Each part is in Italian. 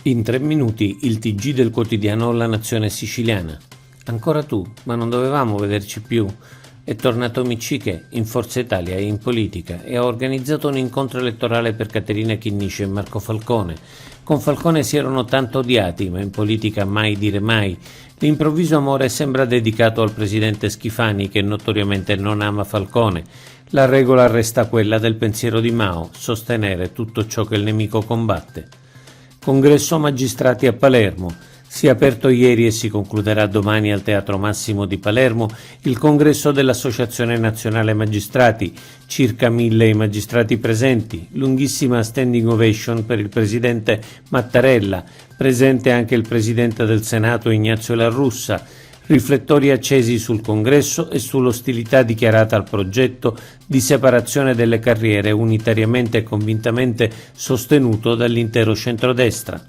In 3 minuti il TG del quotidiano La Nazione Siciliana. Ancora tu, ma non dovevamo vederci più? È tornato Micciche in Forza Italia e in politica e ha organizzato un incontro elettorale per Caterina Chinnici e Marco Falcone. Con Falcone si erano tanto odiati, ma in politica mai dire mai. L'improvviso amore sembra dedicato al presidente Schifani, che notoriamente non ama Falcone. La regola resta quella del pensiero di Mao, sostenere tutto ciò che il nemico combatte. Congresso Magistrati a Palermo. Si è aperto ieri e si concluderà domani al Teatro Massimo di Palermo il congresso dell'Associazione Nazionale Magistrati, circa 1000 i magistrati presenti, lunghissima standing ovation per il presidente Mattarella, presente anche il presidente del Senato Ignazio La Russa, riflettori accesi sul congresso e sull'ostilità dichiarata al progetto di separazione delle carriere unitariamente e convintamente sostenuto dall'intero centrodestra.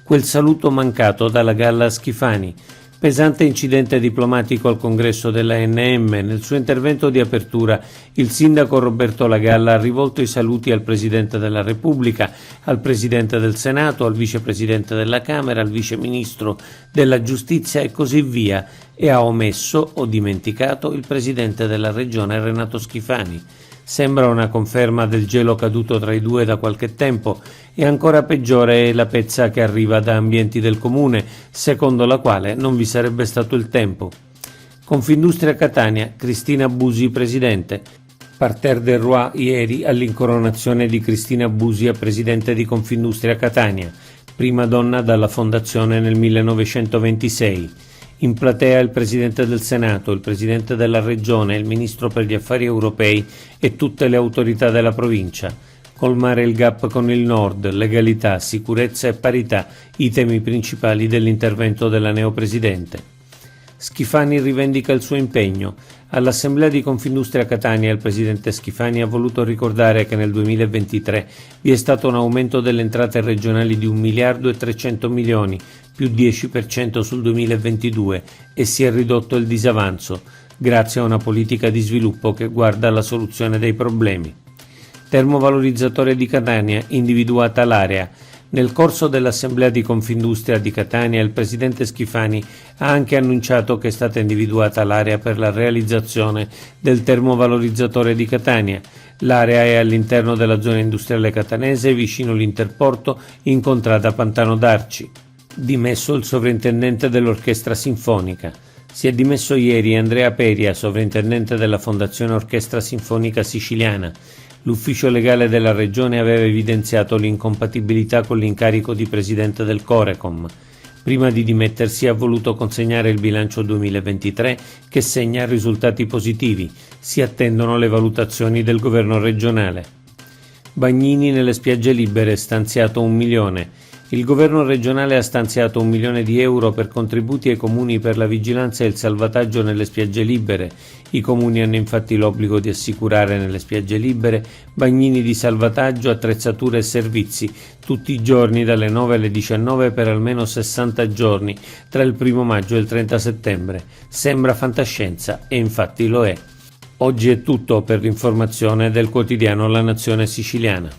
Quel saluto mancato dalla galla Schifani. Pesante incidente diplomatico al congresso dell'ANM. Nel suo intervento di apertura il sindaco Roberto La Galla ha rivolto i saluti al Presidente della Repubblica, al Presidente del Senato, al Vicepresidente della Camera, al Vice Ministro della Giustizia e così via, e ha omesso o dimenticato il Presidente della Regione Renato Schifani. Sembra una conferma del gelo caduto tra i due da qualche tempo e ancora peggiore è la pezza che arriva da ambienti del comune, secondo la quale non vi sarebbe stato il tempo. Confindustria Catania, Cristina Busi presidente. Parterre del Roi ieri all'incoronazione di Cristina Busi a presidente di Confindustria Catania, prima donna dalla fondazione nel 1926. In platea il Presidente del Senato, il Presidente della Regione, il Ministro per gli Affari Europei e tutte le autorità della provincia. Colmare il gap con il Nord, legalità, sicurezza e parità, i temi principali dell'intervento della neopresidente. Schifani rivendica il suo impegno. All'Assemblea di Confindustria Catania il Presidente Schifani ha voluto ricordare che nel 2023 vi è stato un aumento delle entrate regionali di 1 miliardo e 300 milioni, più 10% sul 2022, e si è ridotto il disavanzo, grazie a una politica di sviluppo che guarda alla soluzione dei problemi. Termovalorizzatore di Catania, individuata l'area. Nel corso dell'Assemblea di Confindustria di Catania il Presidente Schifani ha anche annunciato che è stata individuata l'area per la realizzazione del termovalorizzatore di Catania. L'area è all'interno della zona industriale catanese, vicino l'Interporto, in contrada Pantano d'Arci. Dimesso il sovrintendente dell'Orchestra Sinfonica. Si è dimesso ieri Andrea Peria, sovrintendente della Fondazione Orchestra Sinfonica Siciliana. L'ufficio legale della regione aveva evidenziato l'incompatibilità con l'incarico di presidente del Corecom. Prima di dimettersi ha voluto consegnare il bilancio 2023 che segna risultati positivi. Si attendono le valutazioni del governo regionale. Bagnini nelle spiagge libere, stanziato 1 milione. Il governo regionale ha stanziato 1 milione di euro per contributi ai comuni per la vigilanza e il salvataggio nelle spiagge libere. I comuni hanno infatti l'obbligo di assicurare nelle spiagge libere bagnini di salvataggio, attrezzature e servizi tutti i giorni dalle 9 alle 19 per almeno 60 giorni tra il 1 maggio e il 30 settembre. Sembra fantascienza e infatti lo è. Oggi è tutto per l'informazione del quotidiano La Nazione Siciliana.